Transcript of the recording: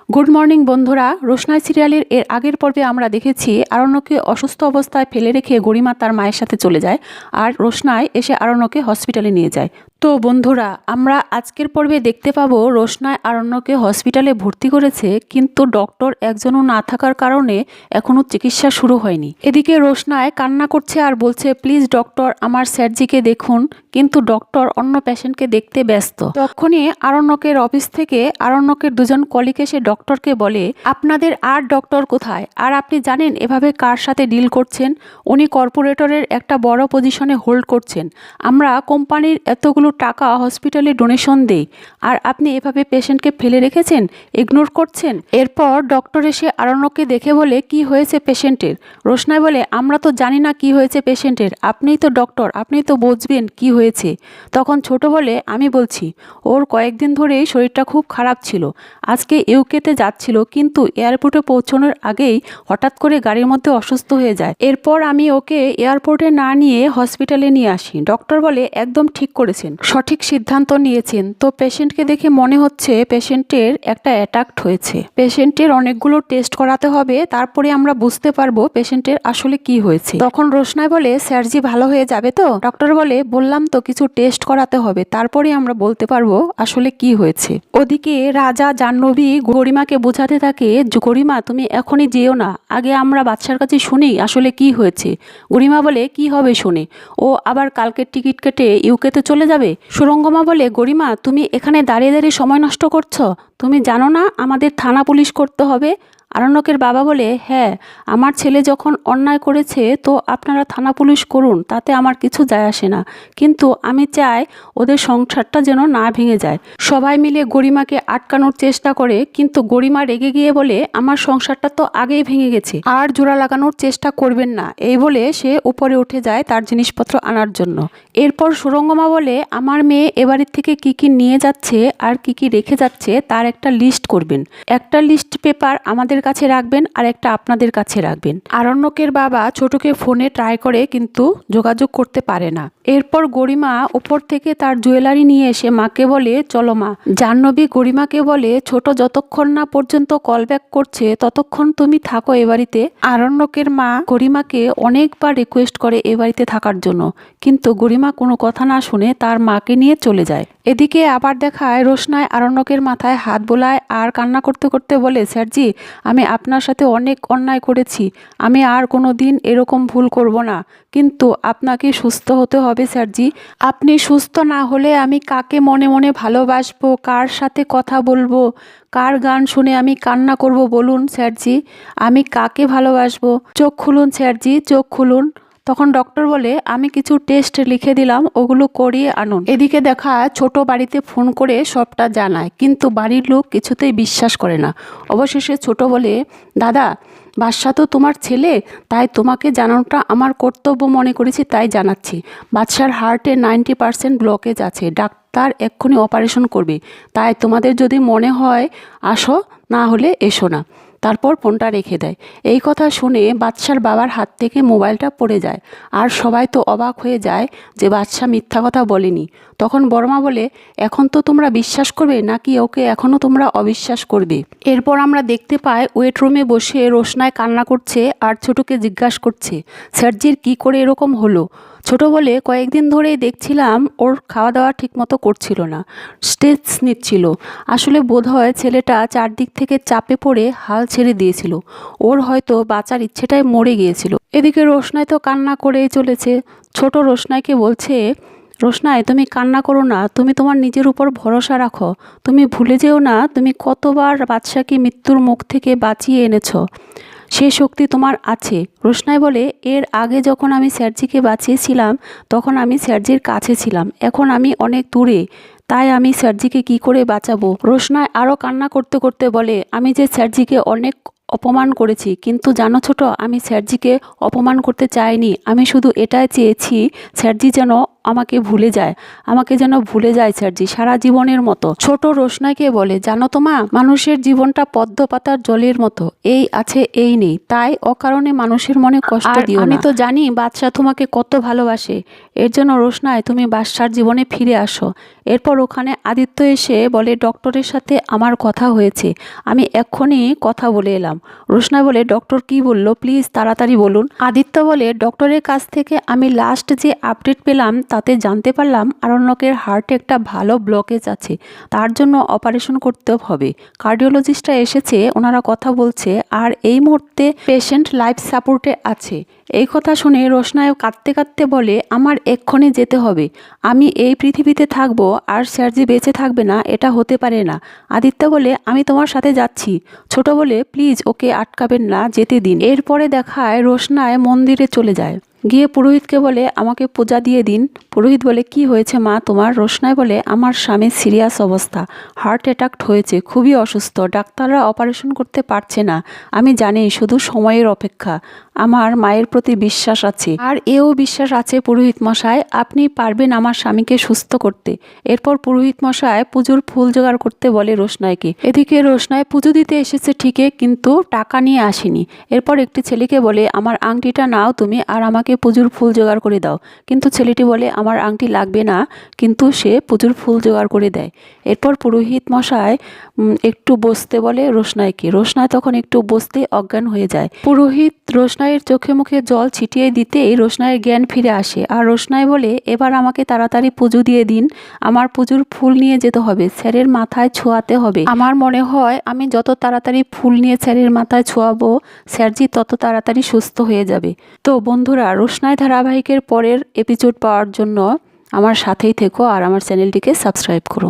Good morning বন্ধুরা। রোশনাই সিরিয়ালের এর আগের পর্বে আমরা দেখেছি আরণ্যকে অসুস্থ অবস্থায় ফেলে রেখে গরিমা তার মায়ের সাথে চলে যায়, আর রোশনাই এসে আরণ্যকে হসপিটালে নিয়ে যায়। তো বন্ধুরা, আমরা আজকের পর্বে দেখতে পাবো রোশনাই আরণ্যকে হসপিটালে ভর্তি করেছে, কিন্তু ডক্টর একজনও না থাকার কারণে এখনও চিকিৎসা শুরু হয়নি। এদিকে রোশনাই কান্না করছে আর বলছে, প্লিজ ডক্টর, আমার স্যারজিকে দেখুন, কিন্তু ডক্টর অন্য পেশেন্টকে দেখতে ব্যস্ত। তখনই আরণ্যকের অফিস থেকে আরণ্যকের দুজন কলিগ এসে ডক্টরকে বলে, আপনাদের আর ডক্টর কোথায়? আর আপনি জানেন এভাবে কার সাথে ডিল করছেন? উনি কর্পোরেটরের একটা বড় পজিশনে হোল্ড করছেন। আমরা কোম্পানির এতগুলো টাকা হসপিটালে ডোনেশন দেই, আর আপনি এভাবে পেশেন্টকে ফেলে রেখেছেন, ইগনোর করছেন। এরপর ডক্টর এসে আরণ্যককে দেখে বলে, কি হয়েছে পেশেন্টের? রোশনাই বলে, আমরা তো জানি না কি হয়েছে পেশেন্টের, আপনিই তো ডক্টর, আপনি তো বুঝবেন কি হয়েছে। তখন ছোট বলে, আমি বলছি, ওর কয়েকদিন ধরেই শরীরটা খুব খারাপ ছিল। আজকে ইউকেতে যাচ্ছিল, কিন্তু এয়ারপোর্টে পৌঁছানোর আগেই হঠাৎ করে গাড়ির মধ্যে অসুস্থ হয়ে যায়। এরপর আমি ওকে এয়ারপোর্টে না নিয়ে হসপিটালে নিয়ে আসি। ডক্টর বলে, একদম ঠিক করেছেন, সঠিক সিদ্ধান্ত নিয়েছেন। তো পেশেন্টকে দেখে মনে হচ্ছে পেশেন্টের একটা অ্যাটাক হয়েছে। পেশেন্টের অনেকগুলো টেস্ট করাতে হবে, তারপরে আমরা বুঝতে পারবো পেশেন্টের আসলে কি হয়েছে। তখন রোশনাই বলে, স্যারজি ভালো হয়ে যাবে তো? ডক্টর বলে, বললাম তো কিছু টেস্ট করাতে হবে, তারপরে আমরা বলতে পারবো আসলে কি হয়েছে। ওদিকে রাজা জাহ্নবী গরিমাকে বোঝাতে থাকে, গরিমা তুমি এখনই যেও না, আগে আমরা বাচ্চার কাছে শুনি আসলে কি হয়েছে। গরিমা বলে, কি হবে শুনে? ও আবার কালকের টিকিট কেটে ইউকেতে চলে যাবে। সুরঙ্গমা বলে, গরিমা তুমি এখানে দাঁড়িয়ে দাঁড়িয়ে সময় নষ্ট করছো, তুমি জানো না আমাদের থানা পুলিশ করতে হবে? আরণ্যকের বাবা বলে, হ্যাঁ, আমার ছেলে যখন অন্যায় করেছে তো আপনারা থানা পুলিশ করুন, তাতে আমার কিছু যায় আসে না, কিন্তু আমি চাই ওদের সংসারটা যেন না ভেঙে যায়। সবাই মিলে গরিমাকে আটকানোর চেষ্টা করে, কিন্তু গরিমা রেগে গিয়ে বলে, আমার সংসারটা তো আগেই ভেঙে গেছে, আর জোড়া লাগানোর চেষ্টা করবেন না। এই বলে সে উপরে উঠে যায় তার জিনিসপত্র আনার জন্য। এরপর সুরঙ্গমা বলে, আমার মেয়ে এবাড়ির থেকে কি কি নিয়ে যাচ্ছে আর কি কি রেখে যাচ্ছে তার একটা লিস্ট করবেন। একটা লিস্ট পেপার আমাদের কাছে রাখবেন আর একটা আপনাদের কাছে রাখবেন। আরণ্যকের বাবা ছোটকে ফোনে ট্রাই করে, কিন্তু যোগাযোগ করতে পারে না। এরপর গরিমা উপর থেকে তার জুয়েলারি নিয়ে এসে মাকে বলে, চলো মা। জাহ্নবী গরিমাকে বলে, ছোট যতক্ষণ না পর্যন্ত কল ব্যাক করছে ততক্ষণ তুমি থাকো এ বাড়িতে। আরণ্যকের মা গরিমাকে অনেকবার রিকোয়েস্ট করে এ বাড়িতে থাকার জন্য, কিন্তু গরিমা কোনো কথা না শুনে তার মাকে নিয়ে চলে যায়। এদিকে আবার দেখায় রোশনাই আরণ্যকের মাথায় হাত বোলায় আর কান্না করতে করতে বলে, স্যারজি আমি আপনার সাথে অনেক অন্যায় করেছি, আমি আর কোনো দিন এরকম ভুল করব না, কিন্তু আপনাকে সুস্থ হতে হবে স্যারজি। আপনি সুস্থ না হলে আমি কাকে মনে মনে ভালোবাসবো, কার সাথে কথা বলবো, কার গান শুনে আমি কান্না করব বলুন স্যারজি? আমি কাকে ভালোবাসবো? চোখ খুলুন স্যারজি, চোখ খুলুন। তখন ডক্টর বলে, আমি কিছু টেস্ট লিখে দিলাম, ওগুলো করিয়ে আনুন। এদিকে দেখা ছোট বাড়িতে ফোন করে সবটা জানায়, কিন্তু বাড়ির লোক কিছুতেই বিশ্বাস করে না। অবশেষে ছোট বলে, দাদা বাদশা তো তোমার ছেলে, তাই তোমাকে জানানোটা আমার কর্তব্য মনে করেছি, তাই জানাচ্ছি। বাদশার হার্টে 90% ব্লকেজ আছে, ডাক্তার এক্ষুনি অপারেশন করবে, তাই তোমাদের যদি মনে হয় আসো, না হলে এসো না। তারপর ফোনটা রেখে দেয়। এই কথা শুনে বাদশার বাবার হাত থেকে মোবাইলটা পড়ে যায়, আর সবাই তো অবাক হয়ে যায় যে বাদশা মিথ্যা কথা বলেনি। তখন বড়মা বলে, এখন তো তোমরা বিশ্বাস করবে নাকি ওকে এখনও তোমরা অবিশ্বাস করবে? এরপর আমরা দেখতে পাই ওয়েট রুমে বসে রোশনাই কান্না করছে আর ছোটকে জিজ্ঞাসা করছে, স্যারজির কি করে এরকম হলো? ছোট বলে, কয়েকদিন ধরেই দেখছিলাম ওর খাওয়া দাওয়া ঠিকমতো করছিল না, স্ট্রেস নিচ্ছিল। আসলে বোধহয় ছেলেটা চারদিক থেকে চাপে পড়ে হাল ছেড়ে দিয়েছিল, ওর হয়তো বাঁচার ইচ্ছেটাই মরে গিয়েছিল। এদিকে রোশনাই তো কান্না করেই চলেছে। ছোট রোশনাইকে বলছে, রোশনাই তুমি কান্না করো না, তুমি তোমার নিজের উপর ভরসা রাখো, তুমি ভুলে যেও না তুমি কতবার বাদশাকে মৃত্যুর মুখ থেকে বাঁচিয়ে এনেছো, সে শক্তি তোমার আছে। রোশনাই বলে, এর আগে যখন আমি স্যারজিকে বাঁচিয়েছিলাম তখন আমি স্যারজির কাছে ছিলাম, এখন আমি অনেক দূরে, তাই আমি স্যারজিকে কি করে বাঁচাবো? রোশনাই আরও কান্না করতে করতে বলে, আমি যে স্যারজিকে অনেক অপমান করেছি, কিন্তু জানো ছোট, আমি স্যারজিকে অপমান করতে চাইনি, আমি শুধু এটাই চেয়েছি স্যারজি যেন আমাকে ভুলে যায়, আমাকে যেন ভুলে যায় স্যারজি সারা জীবনের মতো। ছোট রোশনাইকে বলে, জানো তো মা, মানুষের জীবনটা পদ্ম পাতার জলের মতো, এই আছে এই নেই, তাই অকারণে মানুষের মনে কষ্ট দিও না। আমি তো জানি বাদশা তোমাকে কত ভালোবাসে, এর জন্য রোশনাই তুমি বাদশার জীবনে ফিরে আসো। এরপর ওখানে আদিত্য এসে বলে, ডক্টরের সাথে আমার কথা হয়েছে, আমি এক্ষুনি কথা বলে এলাম। রোশনাই বলে, ডক্টর কি বলল প্লিজ তাড়াতাড়ি বলুন। আদিত্য বলে, ডক্টরের কাছ থেকে আমি লাস্ট যে আপডেট পেলাম তাতে জানতে পারলাম আরণ্যকের হার্টে একটা ভালো ব্লকেজ আছে, তার জন্য অপারেশন করতে হবে। কার্ডিওলজিস্টরা এসেছে, ওনারা কথা বলছে, আর এই মুহূর্তে পেশেন্ট লাইফ সাপোর্টে আছে। এই কথা শুনে রোশনাই কাঁদতে কাঁদতে বলে, আমার এক্ষুনি যেতে হবে, আমি এই পৃথিবীতে থাকবো আর স্যারজি বেঁচে থাকবে না, এটা হতে পারে না। আদিত্য বলে, আমি তোমার সাথে যাচ্ছি। ছোট বলে, প্লিজ ওকে আটকাবেন না, যেতে দিন। এরপরে দেখায় রোশনাই মন্দিরে চলে যায়, গিয়ে পুরোহিতকে বলে, আমাকে পূজা দিয়ে দিন। পুরোহিত বলে, কি হয়েছে মা তোমার? রোশনাই বলে, আমার স্বামীর সিরিয়াস অবস্থা, হার্ট অ্যাটাক হয়েছে, খুবই অসুস্থ, ডাক্তাররা অপারেশন করতে পারছে না, আমি জানি শুধু সময়ের অপেক্ষা, আমার মায়ের প্রতি বিশ্বাস আছে, আর এও বিশ্বাস আছে পুরোহিত মশাই আপনি পারবেন আমার স্বামীকে সুস্থ করতে। এরপর পুরোহিত মশাই পুজোর ফুল জোগাড় করতে বলে রোশনাইকে। এদিকে রোশনাই পুজো দিতে এসেছে ঠিকই, কিন্তু টাকা নিয়ে আসেনি। এরপর একটি ছেলেকে বলে, আমার আংটিটা নাও তুমি, আর আমাকে পুজোর ফুল জোগাড় করে দাও। কিন্তু ছেলেটি বলে, আমার আংটি লাগবে না, কিন্তু সে পুজোর ফুল জোগাড় করে দেয়। এরপর পুরোহিত মশাই একটু বসতে বলে রোশনাইকে। রোশনাই তখন একটু বসতে অজ্ঞান হয়ে যায়। পুরোহিত রোশনাইয়ের চোখে মুখে জল ছিটিয়ে দিতেই রোশনাইয়ের জ্ঞান ফিরে আসে, আর রোশনাই বলে, এবার আমাকে তাড়াতাড়ি পুজো দিয়ে দিন, আমার পুজোর ফুল নিয়ে যেতে হবে, স্যারের মাথায় ছোঁয়াতে হবে। আমার মনে হয় আমি যত তাড়াতাড়ি ফুল নিয়ে স্যারের মাথায় ছোঁয়াবো, স্যারজি তত তাড়াতাড়ি সুস্থ হয়ে যাবে। তো বন্ধুরা, রোশনাই ধারাবাহিকের পরের এপিসোড পাওয়ার জন্য আমার সাথেই থেকো আর আমার চ্যানেলটিকে সাবস্ক্রাইব করো।